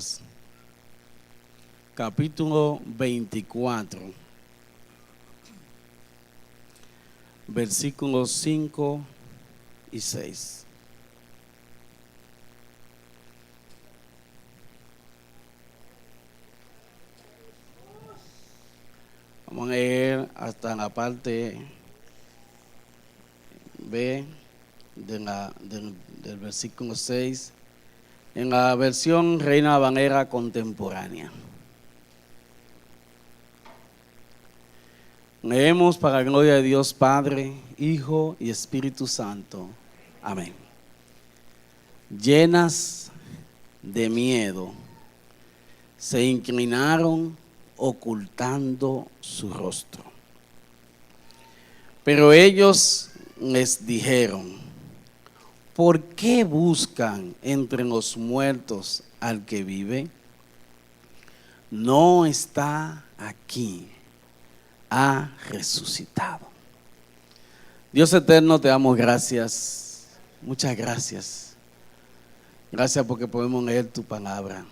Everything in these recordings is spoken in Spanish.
Lucas, capítulo 24, versículos 5 y 6. Vamos a leer hasta la parte B del versículo 6 en la versión Reina Valera contemporánea. Leemos para la gloria de Dios Padre, Hijo y Espíritu Santo. Amén. Llenas de miedo, se inclinaron ocultando su rostro. Pero ellos les dijeron: ¿por qué buscan entre los muertos al que vive? No está aquí, ha resucitado. Dios eterno, te damos gracias, muchas gracias. Gracias porque podemos leer tu palabra,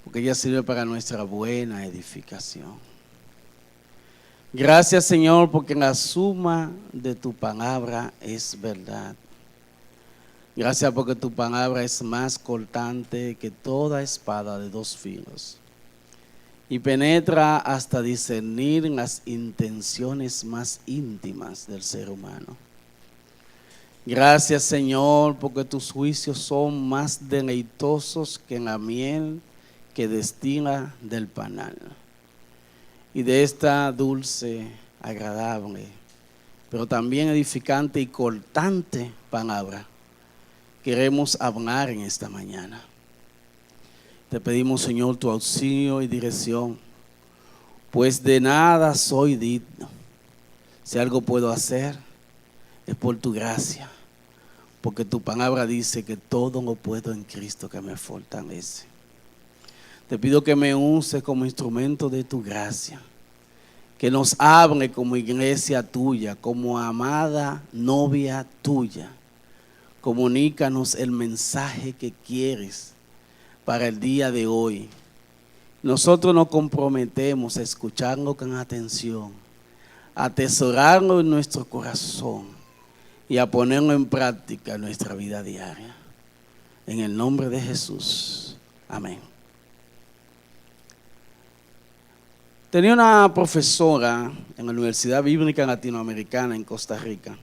porque ella sirve para nuestra buena edificación. Gracias, Señor, porque la suma de tu palabra es verdad. Gracias porque tu palabra es más cortante que toda espada de dos filos y penetra hasta discernir las intenciones más íntimas del ser humano. Gracias, Señor, porque tus juicios son más deleitosos que la miel que destila del panal. Y de esta dulce, agradable, pero también edificante y cortante palabra queremos hablar en esta mañana. Te pedimos, Señor, tu auxilio y dirección, pues de nada soy digno. Si algo puedo hacer, es por tu gracia, porque tu palabra dice que todo lo puedo en Cristo que me fortalece. Te pido que me uses como instrumento de tu gracia, que nos hable como iglesia tuya, como amada novia tuya. Comunícanos el mensaje que quieres para el día de hoy. Nosotros nos comprometemos a escucharlo con atención, a atesorarlo en nuestro corazón y a ponerlo en práctica en nuestra vida diaria. En el nombre de Jesús. Amén. Tenía una profesora en la Universidad Bíblica Latinoamericana en Costa Rica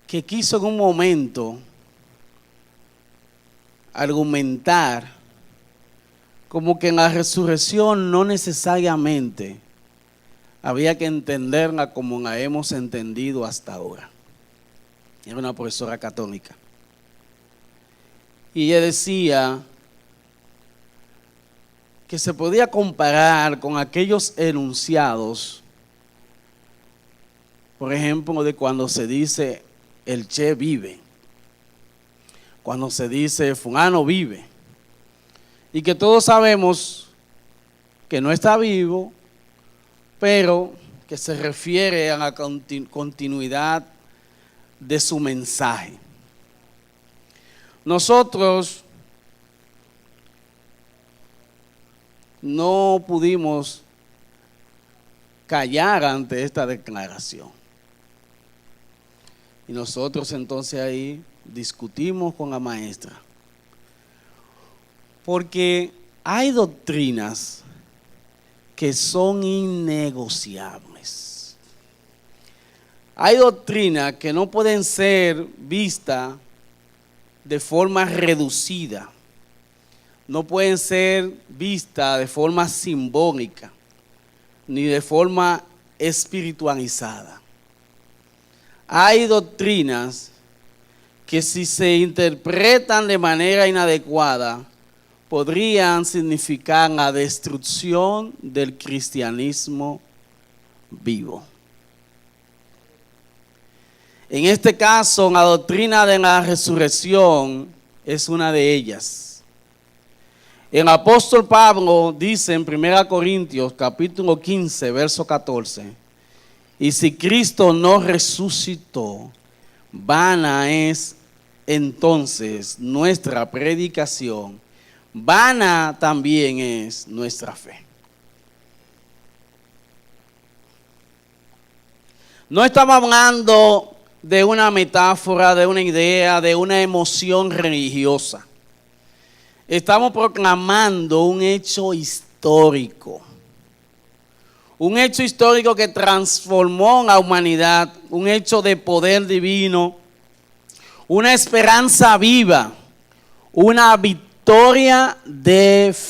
que quiso en un momento argumentar como que en la resurrección no necesariamente había que entenderla como la hemos entendido hasta ahora. Era una profesora católica. Y ella decía que se podía comparar con aquellos enunciados, por ejemplo, de cuando se dice el Che vive, cuando se dice fulano vive, y que todos sabemos que no está vivo, pero que se refiere a la continuidad de su mensaje. Nosotros no pudimos callar ante esta declaración. Y nosotros entonces ahí discutimos con la maestra. Porque hay doctrinas que son innegociables. Hay doctrinas que no pueden ser vistas de forma reducida. No pueden ser vistas de forma simbólica, ni de forma espiritualizada. Hay doctrinas que si se interpretan de manera inadecuada, podrían significar la destrucción del cristianismo vivo. En este caso, la doctrina de la resurrección es una de ellas. El apóstol Pablo dice en 1 Corintios capítulo 15, verso 14, y si Cristo no resucitó, vana es entonces nuestra predicación, vana también es nuestra fe. No estamos hablando de una metáfora, de una idea, de una emoción religiosa. Estamos proclamando un hecho histórico. Un hecho histórico que transformó a la humanidad, un hecho de poder divino, una esperanza viva, una victoria definitiva.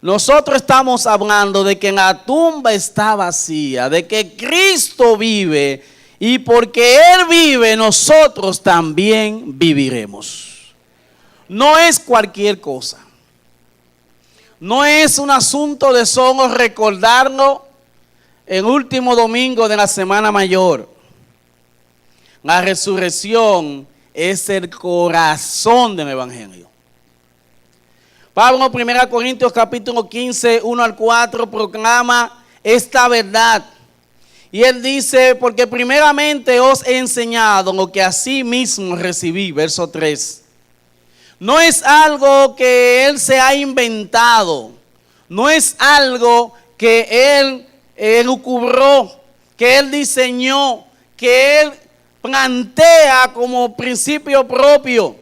Nosotros estamos hablando de que la tumba está vacía, de que Cristo vive y porque Él vive nosotros también viviremos. No es cualquier cosa. No es un asunto de solo recordarlo el último domingo de la Semana Mayor. La resurrección es el corazón del Evangelio. Pablo, 1 Corintios capítulo 15, 1 al 4, proclama esta verdad. Y él dice, porque primeramente os he enseñado lo que así mismo recibí, verso 3. No es algo que él se ha inventado, no es algo que él elucubró, que él diseñó, que él plantea como principio propio.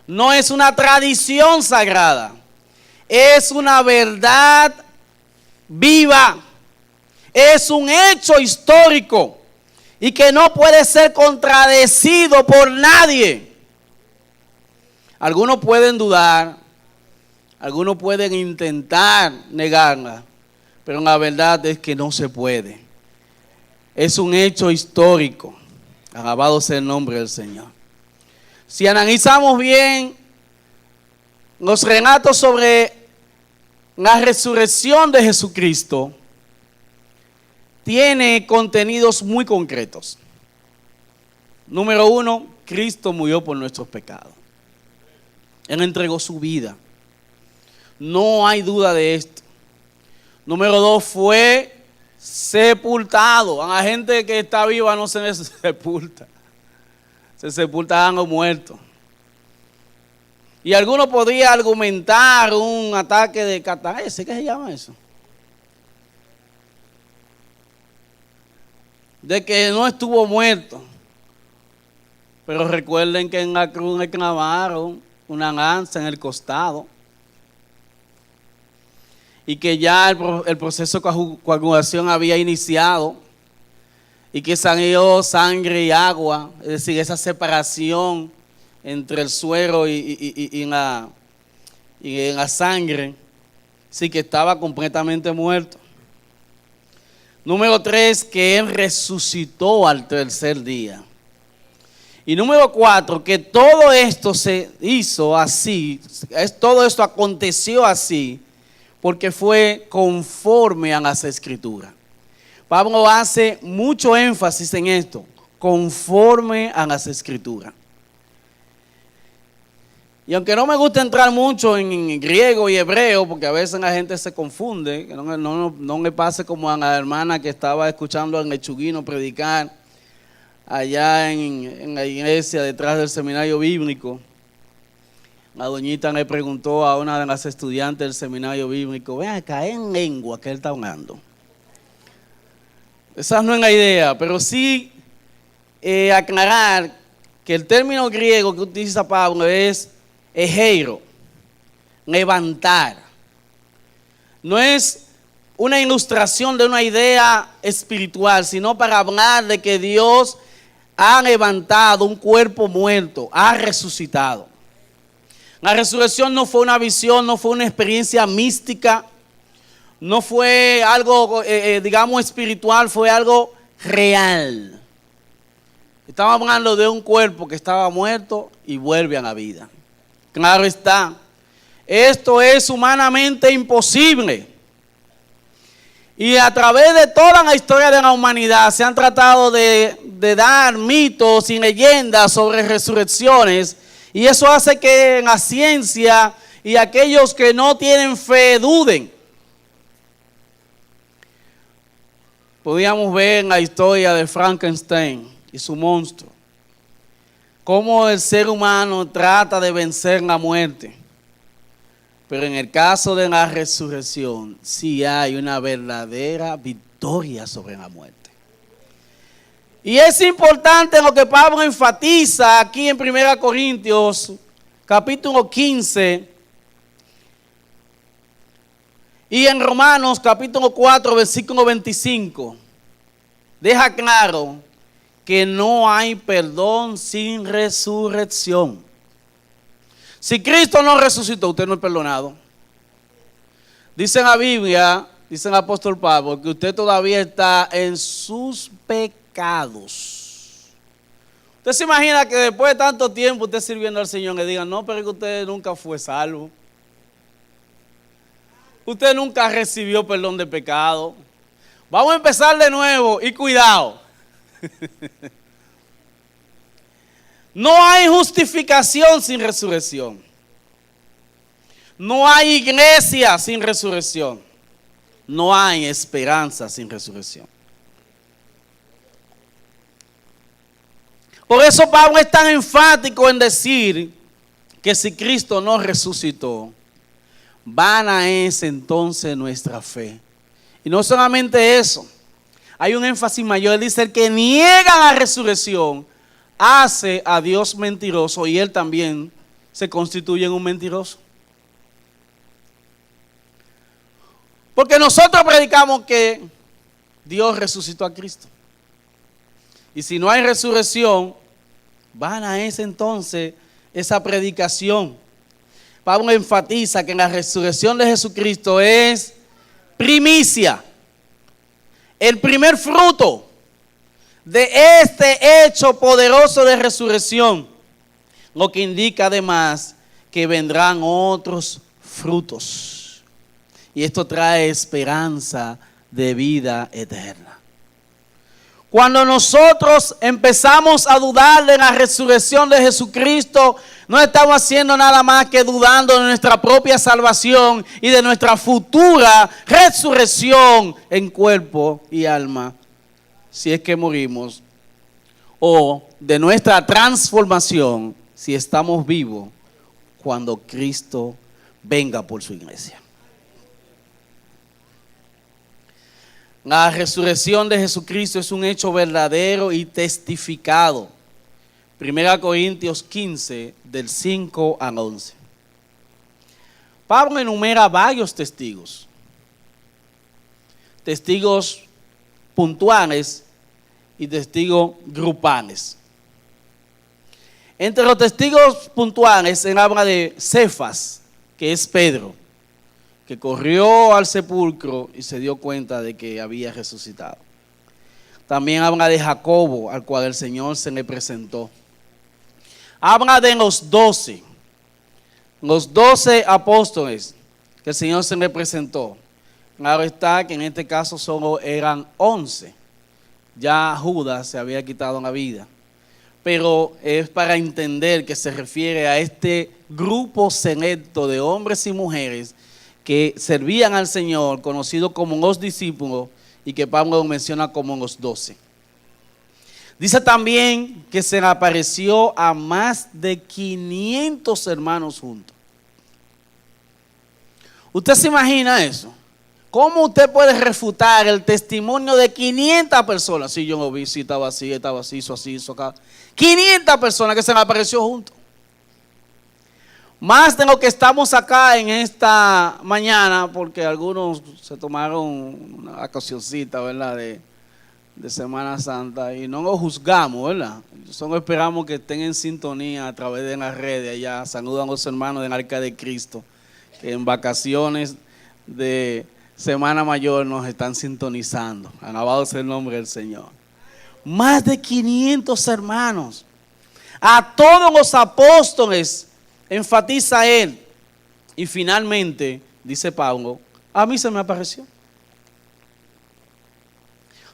No es una tradición sagrada, es una verdad viva, es un hecho histórico y que no puede ser contradecido por nadie. Algunos pueden dudar, algunos pueden intentar negarla, pero la verdad es que no se puede. Es un hecho histórico. Alabado sea el nombre del Señor. Si analizamos bien los relatos sobre la resurrección de Jesucristo, tiene contenidos muy concretos. Número 1, Cristo murió por nuestros pecados. Él entregó su vida. No hay duda de esto. Número 2, fue sepultado. A la gente que está viva no se sepulta. Se sepultan los muertos. Y alguno podría argumentar un ataque de catarsis. ¿Qué se llama eso? De que no estuvo muerto. Pero recuerden que en la cruz le clavaron una lanza en el costado. Y que ya el proceso de coagulación había iniciado. Y que salió sangre y agua, es decir, esa separación entre el suero y la sangre, sí, que estaba completamente muerto. Número 3, que Él resucitó al tercer día. Y número 4, que todo esto se hizo así, todo esto aconteció así, porque fue conforme a las Escrituras. Pablo hace mucho énfasis en esto, conforme a las Escrituras. Y aunque no me gusta entrar mucho en griego y hebreo, porque a veces la gente se confunde, que no me pase como a la hermana que estaba escuchando al lechuguino predicar allá en la iglesia detrás del seminario bíblico. La doñita le preguntó a una de las estudiantes del seminario bíblico, ven acá, en lengua que él está hablando. Esa no es la idea, pero sí aclarar que el término griego que utiliza Pablo es egeiro, levantar. No es una ilustración de una idea espiritual, sino para hablar de que Dios ha levantado un cuerpo muerto, ha resucitado. La resurrección no fue una visión, no fue una experiencia mística, no fue algo, digamos, espiritual, fue algo real. Estamos hablando de un cuerpo que estaba muerto y vuelve a la vida. Claro está, esto es humanamente imposible. Y a través de toda la historia de la humanidad se han tratado de dar mitos y leyendas sobre resurrecciones. Y eso hace que la ciencia y aquellos que no tienen fe duden. Podríamos ver la historia de Frankenstein y su monstruo. Cómo el ser humano trata de vencer la muerte. Pero en el caso de la resurrección, sí hay una verdadera victoria sobre la muerte. Y es importante lo que Pablo enfatiza aquí en 1 Corintios, capítulo 15, y en Romanos, capítulo 4, versículo 25. Deja claro que no hay perdón sin resurrección. Si Cristo no resucitó, usted no es perdonado. Dice en la Biblia, dice el apóstol Pablo, que usted todavía está en sus pecados. Usted se imagina que después de tanto tiempo usted sirviendo al Señor le digan, no, pero es que usted nunca fue salvo. Usted nunca recibió perdón de pecado. Vamos a empezar de nuevo y cuidado. No hay justificación sin resurrección. No hay iglesia sin resurrección. No hay esperanza sin resurrección. Por eso Pablo es tan enfático en decir que si Cristo no resucitó, vana es entonces nuestra fe. Y no solamente eso, hay un énfasis mayor. Él dice, el que niega la resurrección hace a Dios mentiroso y él también se constituye en un mentiroso. Porque nosotros predicamos que Dios resucitó a Cristo. Y si no hay resurrección, vana es entonces esa predicación. Pablo enfatiza que la resurrección de Jesucristo es primicia, el primer fruto de este hecho poderoso de resurrección, lo que indica además que vendrán otros frutos. Y esto trae esperanza de vida eterna. Cuando nosotros empezamos a dudar de la resurrección de Jesucristo, no estamos haciendo nada más que dudando de nuestra propia salvación y de nuestra futura resurrección en cuerpo y alma, si es que morimos, o de nuestra transformación, si estamos vivos, cuando Cristo venga por su iglesia. La resurrección de Jesucristo es un hecho verdadero y testificado. 1 Corintios 15, del 5 al 11. Pablo enumera varios testigos. Testigos puntuales y testigos grupales. Entre los testigos puntuales, él habla de Cefas, que es Pedro, que corrió al sepulcro y se dio cuenta de que había resucitado. También habla de Jacobo, al cual el Señor se le presentó. Habla de los 12 apóstoles que el Señor se le presentó. Claro está que en este caso solo eran 11. Ya Judas se había quitado la vida. Pero es para entender que se refiere a este grupo selecto de hombres y mujeres que servían al Señor, conocido como los discípulos, y que Pablo menciona como los 12. Dice también que se le apareció a más de 500 hermanos juntos. ¿Usted se imagina eso? ¿Cómo usted puede refutar el testimonio de 500 personas? Sí, yo lo vi, sí, estaba así, hizo acá. 500 personas que se le apareció juntos. Más de lo que estamos acá en esta mañana, porque algunos se tomaron una vacacioncita, ¿verdad?, de Semana Santa, y no lo juzgamos, ¿verdad? Solo esperamos que estén en sintonía a través de las redes. Allá saludan a los hermanos del Arca de Cristo, que en vacaciones de Semana Mayor nos están sintonizando. Alabado sea el nombre del Señor. Más de 500 hermanos. A todos los apóstoles enfatiza él. Y finalmente, dice Pablo, a mí se me apareció.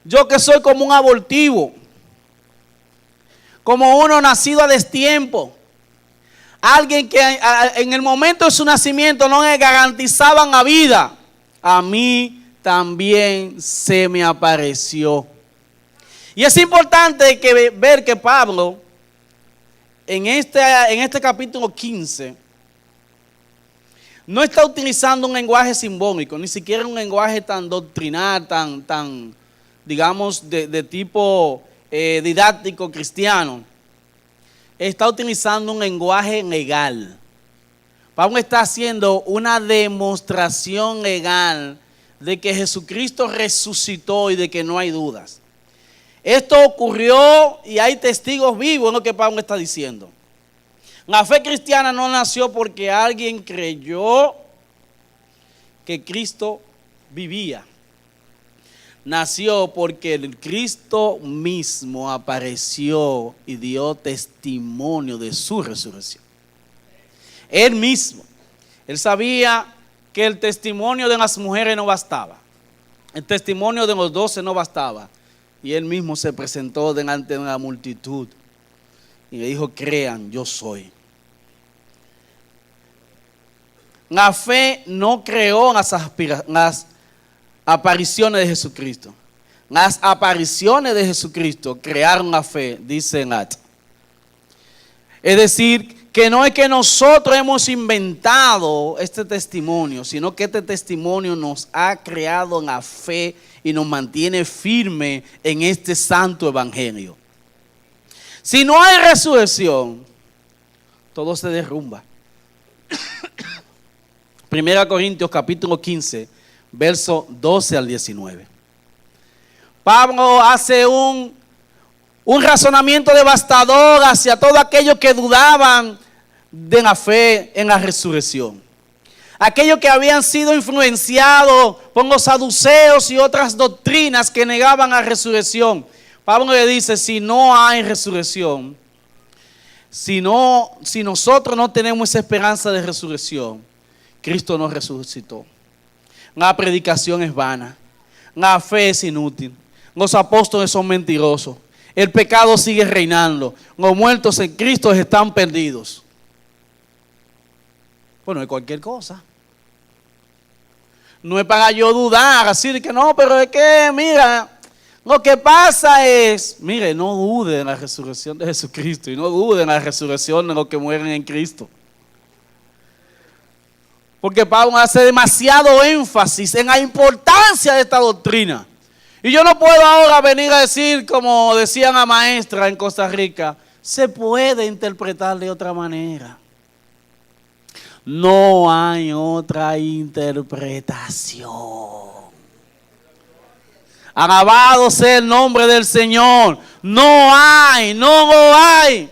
Yo que soy como un abortivo, como uno nacido a destiempo, alguien que en el momento de su nacimiento no le garantizaban la vida, a mí también se me apareció. Y es importante ver que Pablo, en este capítulo 15, no está utilizando un lenguaje simbólico, ni siquiera un lenguaje tan doctrinal, tan digamos, de tipo didáctico cristiano. Está utilizando un lenguaje legal. Pablo está haciendo una demostración legal de que Jesucristo resucitó y de que no hay dudas. Esto ocurrió y hay testigos vivos en lo que Pablo está diciendo. La fe cristiana no nació porque alguien creyó que Cristo vivía. Nació porque el Cristo mismo apareció y dio testimonio de su resurrección. Él mismo. Él sabía que el testimonio de las mujeres no bastaba. El testimonio de los 12 no bastaba. Y él mismo se presentó delante de una multitud y le dijo: crean, yo soy. La fe no creó las apariciones de Jesucristo. Las apariciones de Jesucristo crearon la fe, dice Nat. Es decir, que no es que nosotros hemos inventado este testimonio, sino que este testimonio nos ha creado la fe y nos mantiene firme en este santo evangelio. Si no hay resurrección, todo se derrumba. 1 Corintios capítulo 15, verso 12 al 19. Pablo hace un razonamiento devastador hacia todos aquellos que dudaban de la fe en la resurrección. Aquellos que habían sido influenciados por los saduceos y otras doctrinas que negaban la resurrección. Pablo le dice: si no hay resurrección, si nosotros no tenemos esa esperanza de resurrección, Cristo no resucitó. La predicación es vana, la fe es inútil, los apóstoles son mentirosos, el pecado sigue reinando, los muertos en Cristo están perdidos. Bueno, es cualquier cosa. No es para yo dudar, así de que no, pero es que, mira, lo que pasa es, mire, no dude en la resurrección de Jesucristo y no dude en la resurrección de los que mueren en Cristo. Porque Pablo hace demasiado énfasis en la importancia de esta doctrina. Y yo no puedo ahora venir a decir, como decía la maestra en Costa Rica, se puede interpretar de otra manera. No hay otra interpretación. Alabado sea el nombre del Señor. No lo hay.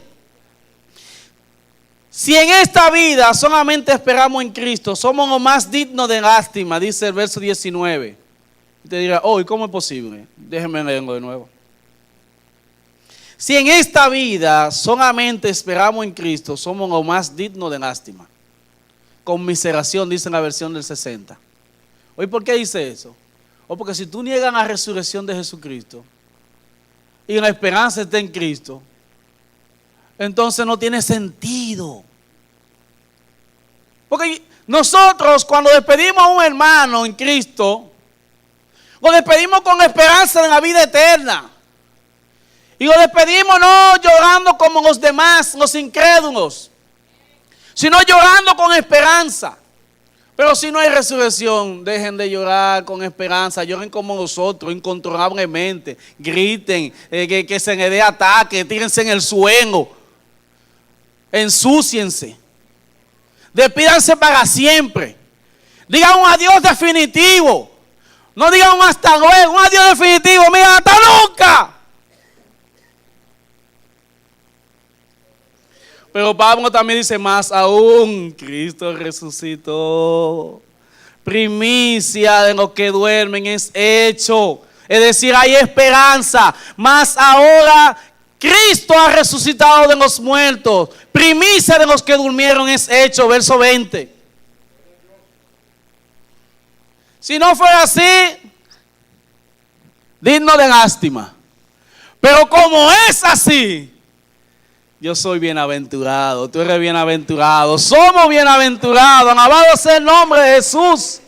Si en esta vida solamente esperamos en Cristo, somos los más dignos de lástima, dice el verso 19. Y te dirá: ¿y cómo es posible? Déjenme leerlo de nuevo. Si en esta vida solamente esperamos en Cristo, somos los más dignos de lástima. Conmiseración, dice en la versión del 60. ¿Hoy por qué dice eso? Porque si tú niegas la resurrección de Jesucristo y la esperanza está en Cristo, entonces no tiene sentido. Porque nosotros, cuando despedimos a un hermano en Cristo, lo despedimos con la esperanza de la vida eterna. Y lo despedimos no llorando como los demás, los incrédulos, sino llorando con esperanza. Pero si no hay resurrección, dejen de llorar con esperanza, lloren como nosotros, incontrolablemente, griten, que se les dé ataque, tírense en el suelo, ensúciense, despídanse para siempre, digan un adiós definitivo, no digan un hasta luego, un adiós definitivo, mira, hasta nunca. Pero Pablo también dice: más aún, Cristo resucitó. Primicia de los que duermen es hecho. Es decir, hay esperanza. Más ahora, Cristo ha resucitado de los muertos. Primicia de los que durmieron es hecho. Verso 20. Si no fuera así, digno de lástima. Pero como es así, yo soy bienaventurado, tú eres bienaventurado, somos bienaventurados, alabado sea el nombre de Jesús.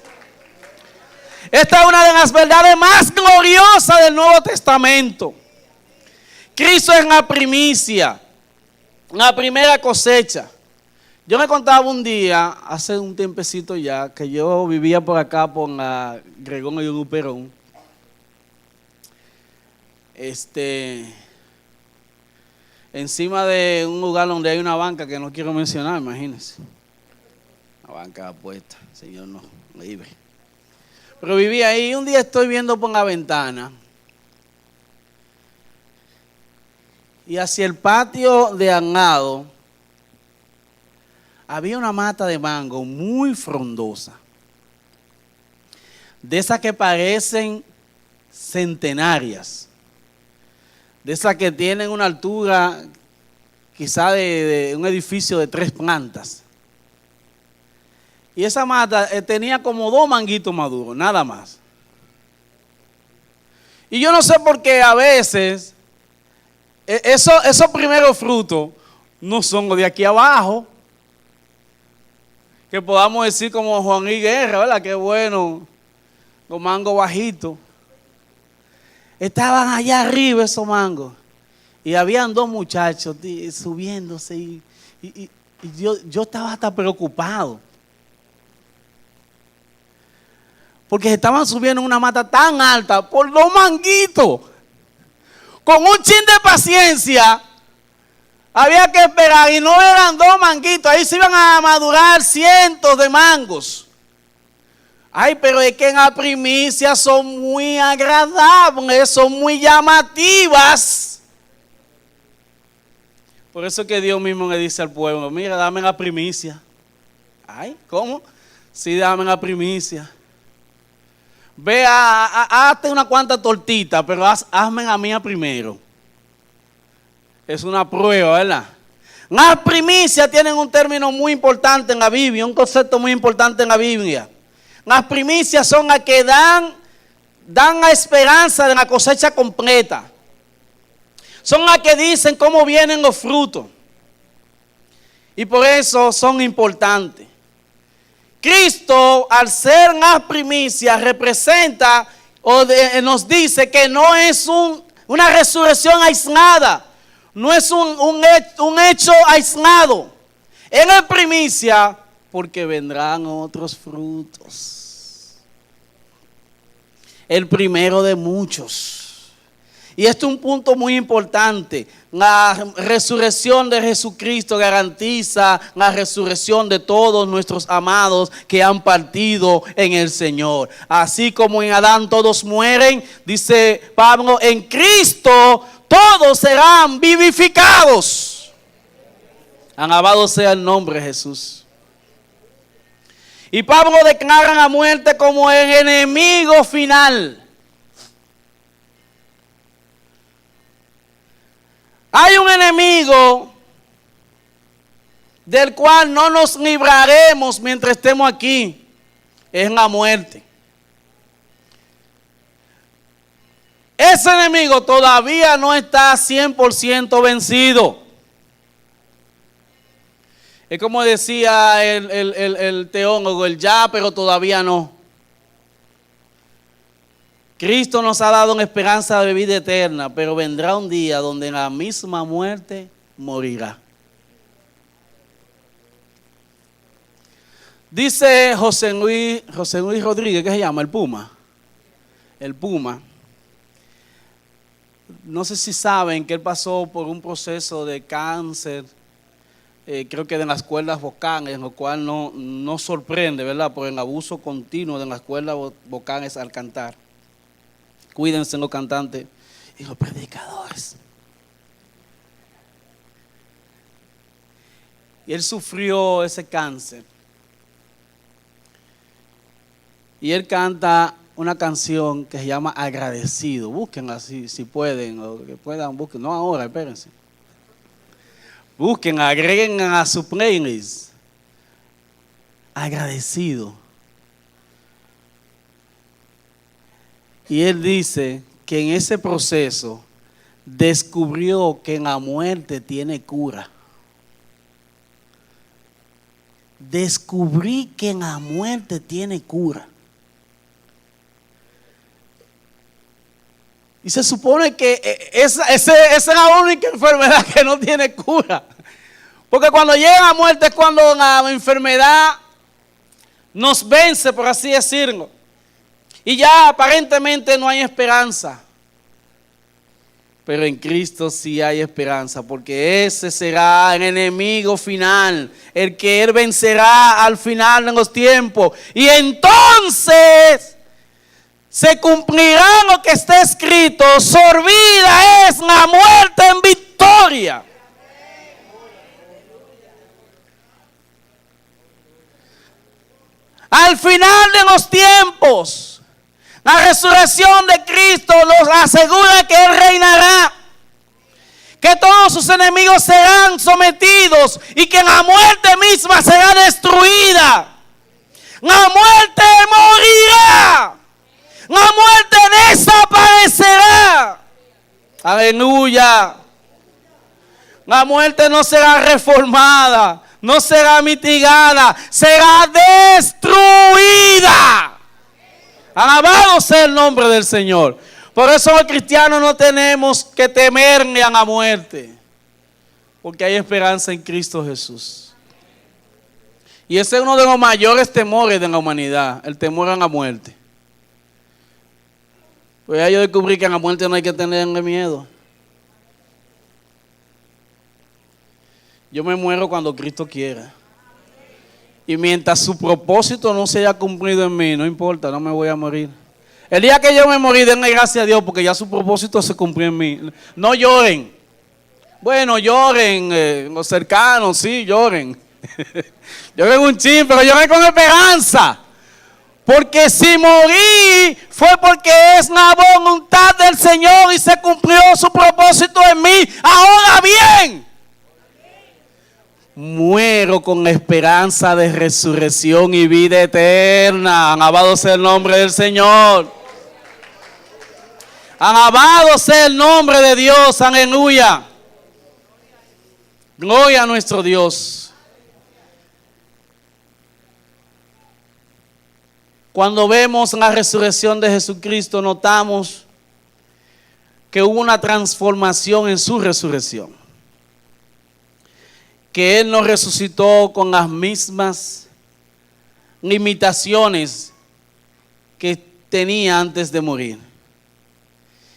Esta es una de las verdades más gloriosas del Nuevo Testamento. Cristo es la primicia, la primera cosecha. Yo me contaba un día, hace un tiempecito ya, que yo vivía por acá, por la Gregón y Luperón. Encima de un lugar donde hay una banca que no quiero mencionar, imagínense. La banca apuesta, Señor no, libre. Pero vivía ahí y un día estoy viendo por la ventana y hacia el patio de al lado había una mata de mango muy frondosa, de esas que parecen centenarias, de esas que tienen una altura quizá de un edificio de 3 plantas. Y esa mata tenía como 2 manguitos maduros, nada más. Y yo no sé por qué a veces esos primeros frutos no son los de aquí abajo, que podamos decir como Juan y Guerra, ¿verdad? Qué bueno, los mangos bajitos. Estaban allá arriba esos mangos. Y habían 2 muchachos subiéndose y yo estaba hasta preocupado. Porque se estaban subiendo en una mata tan alta por 2 manguitos. Con un chin de paciencia había que esperar y no eran 2 manguitos. Ahí se iban a madurar cientos de mangos. Ay, pero es que en la primicia son muy agradables, son muy llamativas. Por eso que Dios mismo le dice al pueblo, mira, dame la primicia. Ay, ¿cómo? Sí, dame la primicia. Ve, hazte una cuanta tortita, pero hazme la mía primero. Es una prueba, ¿verdad? Las primicias tienen un término muy importante en la Biblia, un concepto muy importante en la Biblia. Las primicias son las que dan la esperanza de la cosecha completa. Son las que dicen cómo vienen los frutos. Y por eso son importantes. Cristo, al ser las primicias, representa nos dice que no es una resurrección aislada, no es un hecho aislado. Él es primicia porque vendrán otros frutos. El primero de muchos. Y esto es un punto muy importante. La resurrección de Jesucristo garantiza la resurrección de todos nuestros amados que han partido en el Señor. Así como en Adán todos mueren, dice Pablo, en Cristo todos serán vivificados. Alabado sea el nombre de Jesús. Y Pablo declara la muerte como el enemigo final. Hay un enemigo del cual no nos libraremos mientras estemos aquí. Es la muerte. Ese enemigo todavía no está 100% vencido. Es como decía el teólogo, el ya, pero todavía no. Cristo nos ha dado una esperanza de vida eterna, pero vendrá un día donde en la misma muerte morirá. Dice José Luis Rodríguez, ¿qué se llama? El Puma. El Puma. No sé si saben que él pasó por un proceso de cáncer, creo que de las cuerdas vocales, lo cual no sorprende, ¿verdad? Por el abuso continuo de las cuerdas vocales al cantar. Cuídense los cantantes y los predicadores. Y él sufrió ese cáncer. Y él canta una canción que se llama Agradecido. Búsquenla si pueden, o que puedan, busquen. No ahora, espérense. Búsquenla, agréguenla a su playlist. Agradecido. Y él dice que en ese proceso descubrió que la muerte tiene cura. Descubrí que la muerte tiene cura. Y se supone que esa es la única enfermedad que no tiene cura. Porque cuando llega la muerte es cuando la enfermedad nos vence, por así decirlo. Y ya aparentemente no hay esperanza. Pero en Cristo sí hay esperanza, porque ese será el enemigo final, el que Él vencerá al final de los tiempos. Y entonces se cumplirá lo que está escrito: sorbida es la muerte en victoria. Al final de los tiempos, la resurrección de Cristo nos asegura que Él reinará, que todos sus enemigos serán sometidos y que la muerte misma será destruida. La muerte morirá, la muerte desaparecerá. Aleluya. La muerte no será reformada, no será mitigada, será destruida. Alabado sea el nombre del Señor. Por eso los cristianos no tenemos que temerle a la muerte, porque hay esperanza en Cristo Jesús. Y ese es uno de los mayores temores de la humanidad, el temor a la muerte. Pues ya yo descubrí que a la muerte no hay que tenerle miedo. Yo me muero cuando Cristo quiera. Y mientras su propósito no se haya cumplido en mí, no importa, no me voy a morir. El día que yo me morí, denle gracias a Dios, porque ya su propósito se cumplió en mí. No lloren. Bueno, lloren, los cercanos, sí, lloren. Lloren un chin, pero lloren con esperanza. Porque si morí, fue porque es la voluntad del Señor y se cumplió su propósito en mí. Ahora bien, muero con esperanza de resurrección y vida eterna. Alabado sea el nombre del Señor. Alabado sea el nombre de Dios. Aleluya. Gloria a nuestro Dios. Cuando vemos la resurrección de Jesucristo, notamos que hubo una transformación en su resurrección. Que Él nos resucitó con las mismas limitaciones que tenía antes de morir.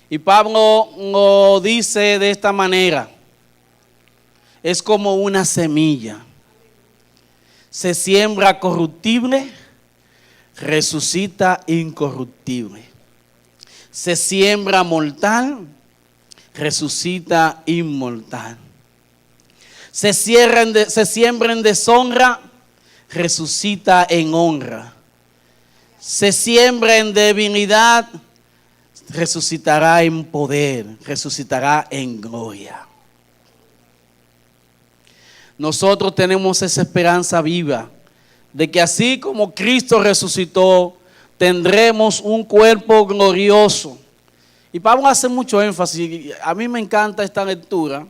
Y Pablo lo dice de esta manera: es como una semilla. Se siembra corruptible, resucita incorruptible. Se siembra mortal, resucita inmortal. Se siembra en deshonra, resucita en honra. Se siembra en debilidad, resucitará en poder, resucitará en gloria. Nosotros tenemos esa esperanza viva de que así como Cristo resucitó, tendremos un cuerpo glorioso. Y Pablo hace mucho énfasis. A mí me encanta esta lectura.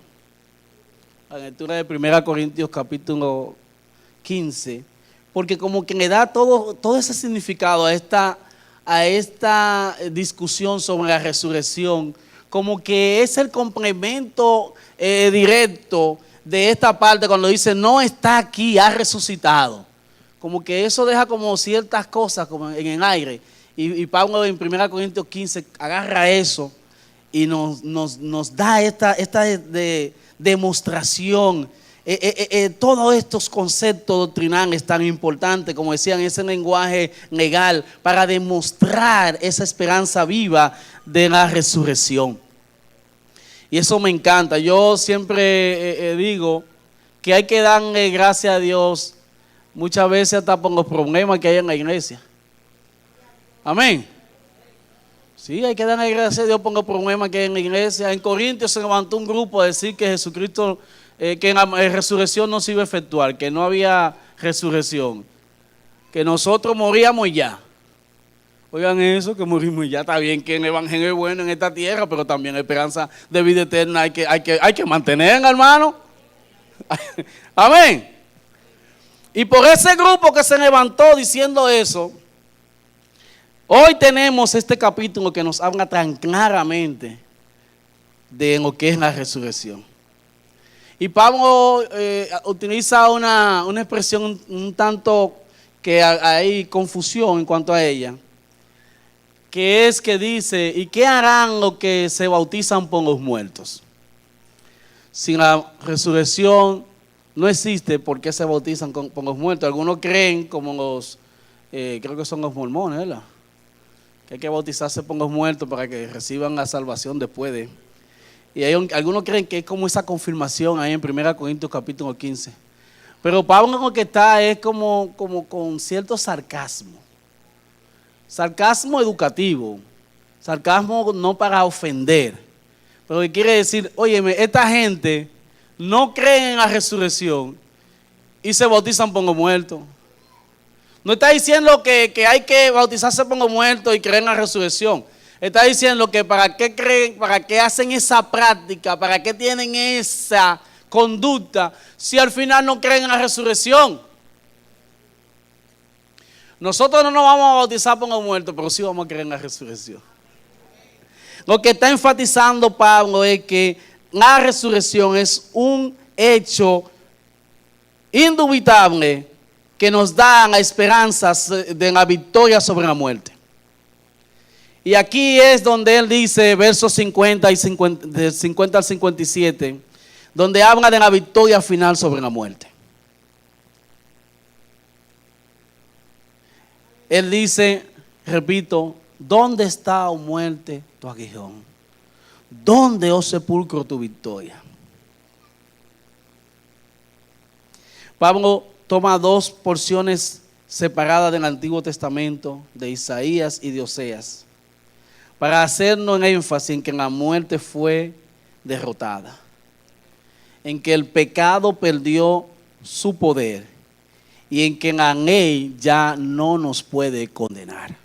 La lectura de 1 Corintios capítulo 15, porque como que le da todo ese significado a esta discusión sobre la resurrección, como que es el complemento directo de esta parte cuando dice no está aquí, ha resucitado. Como que eso deja como ciertas cosas como en el aire. Y Pablo en 1 Corintios 15 agarra eso y nos da esta demostración, todos estos conceptos doctrinales tan importantes, como decían, ese lenguaje legal, para demostrar esa esperanza viva de la resurrección. Y eso me encanta. Yo siempre digo que hay que darle gracias a Dios muchas veces hasta por los problemas que hay en la iglesia. Amén. Sí, hay que darle gracias a Dios por los problemas que hay en la iglesia. En Corintios se levantó un grupo a decir que Jesucristo, que la resurrección no se iba a efectuar, que no había resurrección, que nosotros moríamos y ya. Oigan eso, que morimos y ya. Está bien que el evangelio es bueno en esta tierra, pero también la esperanza de vida eterna hay que mantener, hermano. Amén. Y por ese grupo que se levantó diciendo eso, Hoy tenemos este capítulo que nos habla tan claramente de lo que es la resurrección. Y Pablo utiliza una expresión un tanto que hay confusión en cuanto a ella, que es que dice, ¿y qué harán los que se bautizan por los muertos? Si la resurrección no existe, ¿por qué se bautizan por los muertos? Algunos creen, como los, creo que son los mormones, ¿verdad? Que hay que bautizarse por los muertos para que reciban la salvación después de. Y algunos creen que es como esa confirmación ahí en 1 Corintios capítulo 15. Pero Pablo lo que está es como con cierto sarcasmo. Sarcasmo educativo. Sarcasmo no para ofender. Pero que quiere decir, óyeme, esta gente no cree en la resurrección y se bautizan por los muertos. No está diciendo que hay que bautizarse por los muertos y creer en la resurrección. Está diciendo que para qué creen, para qué hacen esa práctica, para qué tienen esa conducta, si al final no creen en la resurrección. Nosotros no nos vamos a bautizar por los muertos, pero sí vamos a creer en la resurrección. Lo que está enfatizando Pablo es que la resurrección es un hecho indubitable que nos da la esperanza de la victoria sobre la muerte. Y aquí es donde él dice, versos 50 y 50 al 57, donde habla de la victoria final sobre la muerte. Él dice, repito, ¿dónde está, oh muerte, tu aguijón? ¿Dónde, oh sepulcro, tu victoria? Pablo toma dos porciones separadas del Antiguo Testamento, de Isaías y de Oseas, para hacernos énfasis en que la muerte fue derrotada, en que el pecado perdió su poder y en que la ley ya no nos puede condenar.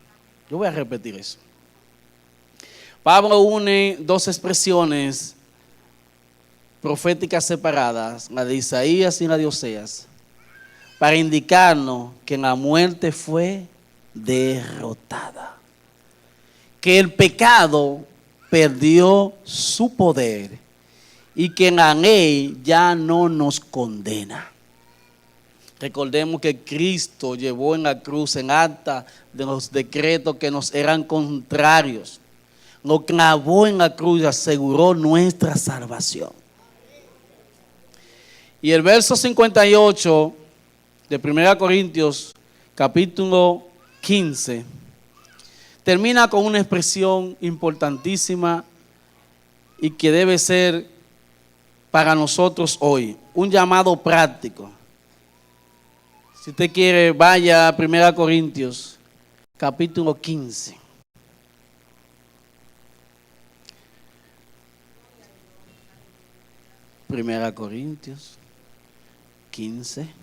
Yo voy a repetir eso. Pablo une dos expresiones proféticas separadas, la de Isaías y la de Oseas, para indicarnos que la muerte fue derrotada, que el pecado perdió su poder y que la ley ya no nos condena. Recordemos que Cristo llevó en la cruz en acta de los decretos que nos eran contrarios. Lo clavó en la cruz y aseguró nuestra salvación. Y el verso 58 de 1 Corintios capítulo 15 termina con una expresión importantísima y que debe ser para nosotros hoy, un llamado práctico. Si usted quiere, vaya a 1 Corintios capítulo 15. Primera Corintios 15.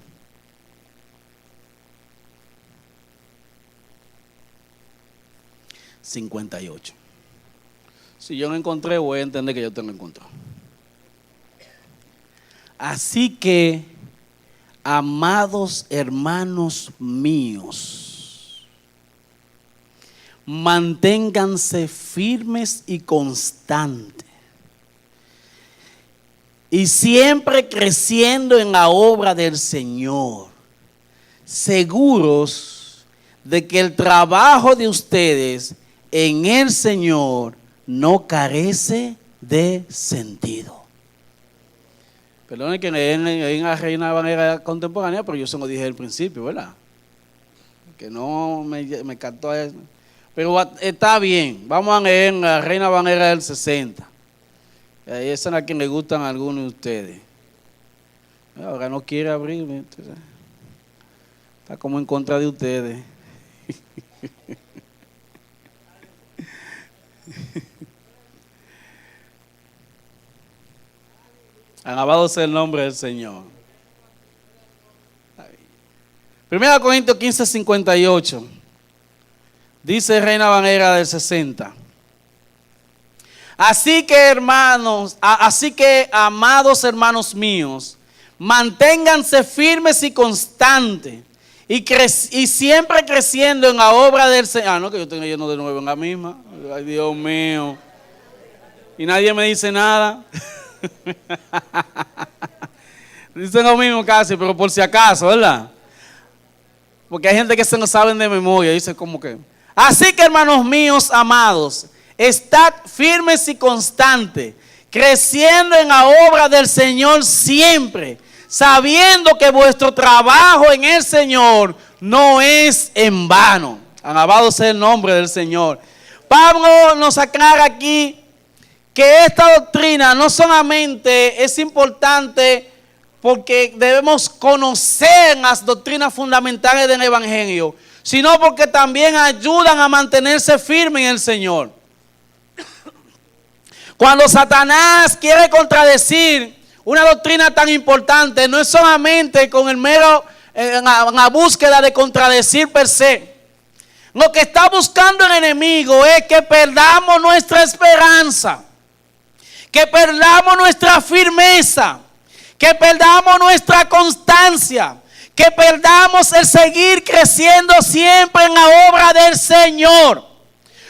...58... Si yo no encontré, voy a entender que yo te lo encontré. Así que, amados hermanos míos, manténganse firmes y constantes, y siempre creciendo en la obra del Señor, seguros de que el trabajo de ustedes en el Señor no carece de sentido. Perdón que en la Reina Valera contemporánea, pero yo se lo dije al principio, ¿verdad? Que no me captó eso. Pero está bien, vamos a leer en la Reina Valera del 60. Esa es la que le gustan a algunos de ustedes. Ahora no quiere abrirme. Está como en contra de ustedes. Alabado sea el nombre del Señor. 1 Corintios 15, 58. Dice Reina Valera del 60. Así que amados hermanos míos, manténganse firmes y constantes, y siempre creciendo en la obra del Señor. Ah, no, que yo estoy yendo de nuevo en la misma. Ay, Dios mío. Y nadie me dice nada. Dicen lo mismo casi, pero por si acaso, ¿verdad? Porque hay gente que se no saben de memoria. Dice como que. Así que, hermanos míos amados, estad firmes y constantes, creciendo en la obra del Señor siempre, sabiendo que vuestro trabajo en el Señor no es en vano. Alabado sea el nombre del Señor. Pablo nos aclara aquí que esta doctrina no solamente es importante porque debemos conocer las doctrinas fundamentales del Evangelio, sino porque también ayudan a mantenerse firme en el Señor. Cuando Satanás quiere contradecir una doctrina tan importante, no es solamente con el mero, la búsqueda de contradecir per se. Lo que está buscando el enemigo es que perdamos nuestra esperanza, que perdamos nuestra firmeza, que perdamos nuestra constancia, que perdamos el seguir creciendo siempre en la obra del Señor.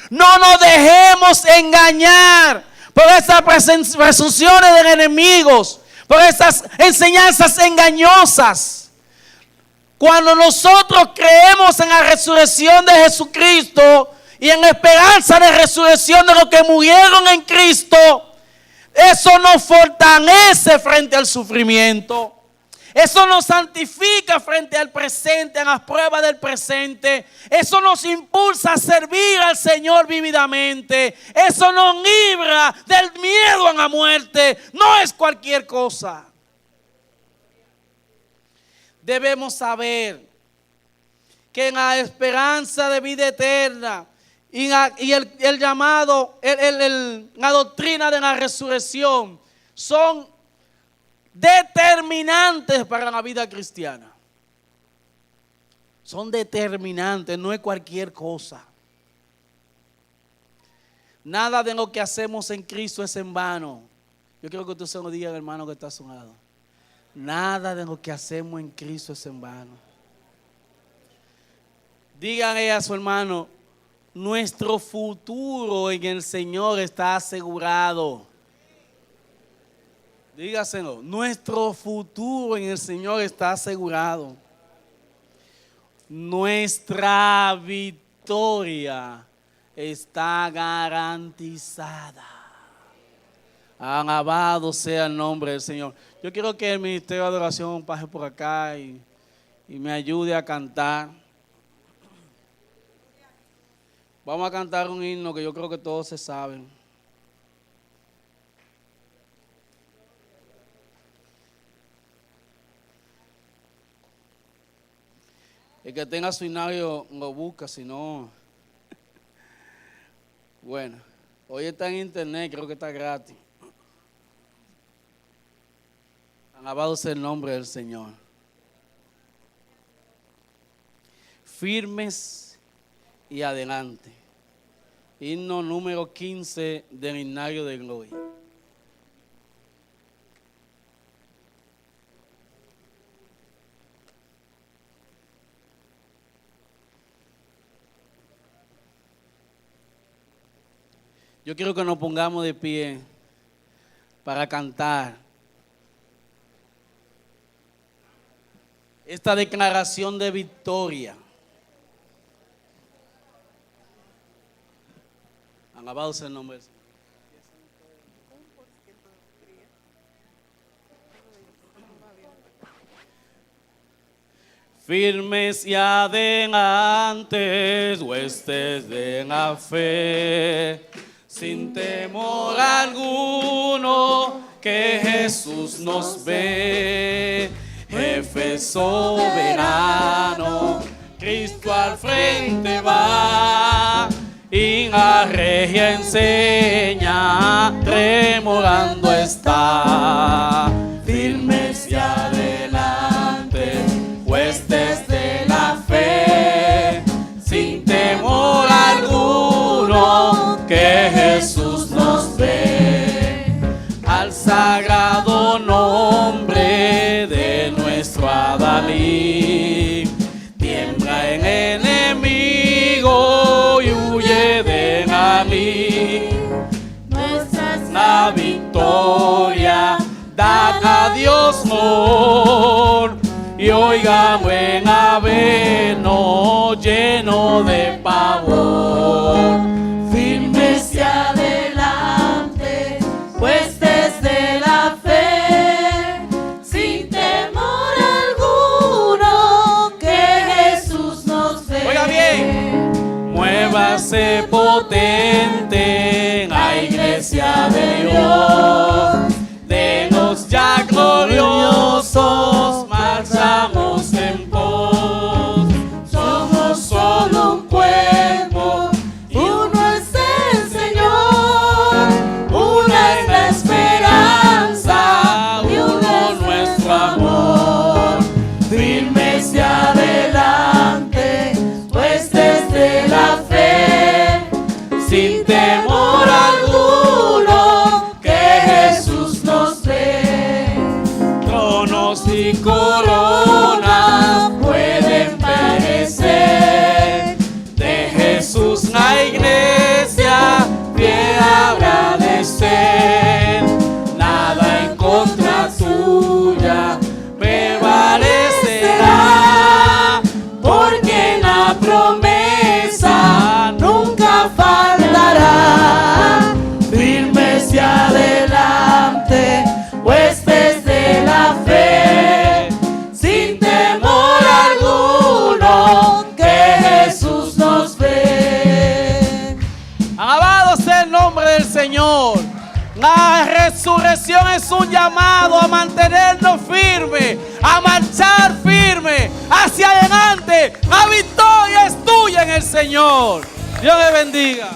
No nos dejemos engañar por esas presunciones de enemigos, por esas enseñanzas engañosas. Cuando nosotros creemos en la resurrección de Jesucristo y en la esperanza de resurrección de los que murieron en Cristo, eso nos fortalece frente al sufrimiento. Eso nos santifica frente al presente, a las pruebas del presente. Eso nos impulsa a servir al Señor vividamente. Eso nos libra del miedo a la muerte. No es cualquier cosa. Debemos saber que en la esperanza de vida eterna y el llamado, la doctrina de la resurrección son determinantes para la vida cristiana. Son determinantes, no es cualquier cosa. Nada de lo que hacemos en Cristo es en vano. Yo quiero que tú se lo digas, hermano que está a su lado. Nada de lo que hacemos en Cristo es en vano. Díganle a su hermano, nuestro futuro en el Señor está asegurado. Dígaselo, nuestro futuro en el Señor está asegurado. Nuestra victoria está garantizada. Alabado sea el nombre del Señor. Yo quiero que el ministerio de adoración pase por acá y me ayude a cantar. Vamos a cantar un himno que yo creo que todos se saben. El que tenga su himnario lo busca, si no. Bueno, hoy está en internet, creo que está gratis. Alabado sea el nombre del Señor. Firmes y adelante. Himno número 15 del himnario de gloria. Yo quiero que nos pongamos de pie para cantar esta declaración de victoria. Alabado sea el nombre del Señor. Firmes y adelante, huestes de la fe, sin temor alguno, que Jesús nos ve. Jefe soberano, Cristo al frente va, y la regia enseña, tremolando está. Firmes y adelante, huestes de la fe, sin temor alguno, que Jesús nos ve. Al sagrado nombre de nuestro Adalí, Mor, y oiga buen aveno lleno de pavor. Firme hacia adelante, pues desde la fe, sin temor alguno, que Jesús nos ve. Oiga bien, muévase potente, la iglesia de Dios, denos ya gloriosos, marchamos en pos. Somos solo un cuerpo, Uno es el Señor, una es la esperanza, y uno nuestro amor. firme hacia adelante, pues desde la fe, Sin temor alguno, que Jesús nos ve. tronos y coronas pueden perecer, de Jesús la iglesia fiel habrá de ser. Nada en contra tuya prevalecerá, porque en la promesa nunca faltará. Firme hacia adelante, pues desde la fe, sin temor alguno, que Jesús nos ve. Alabado sea el nombre del Señor. La resurrección es un llamado a mantenernos firmes, a marchar firme hacia adelante. La victoria es tuya en el Señor. Dios le bendiga.